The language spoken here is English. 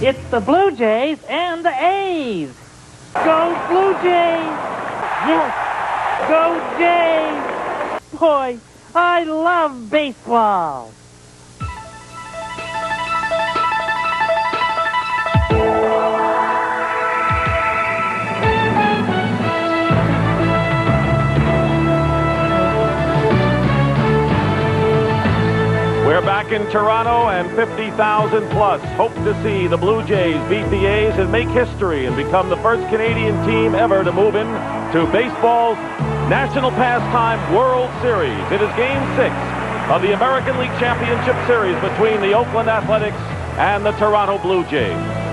It's the Blue Jays and the A's. Go Blue Jays! Yes! Go Jays! Boy, I love baseball. We're back in Toronto, and 50,000 plus hope to see the Blue Jays beat the A's and make history and become the first Canadian team ever to move in to baseball's National Pastime World Series. It is Game 6 of the American League Championship Series between the Oakland Athletics and the Toronto Blue Jays.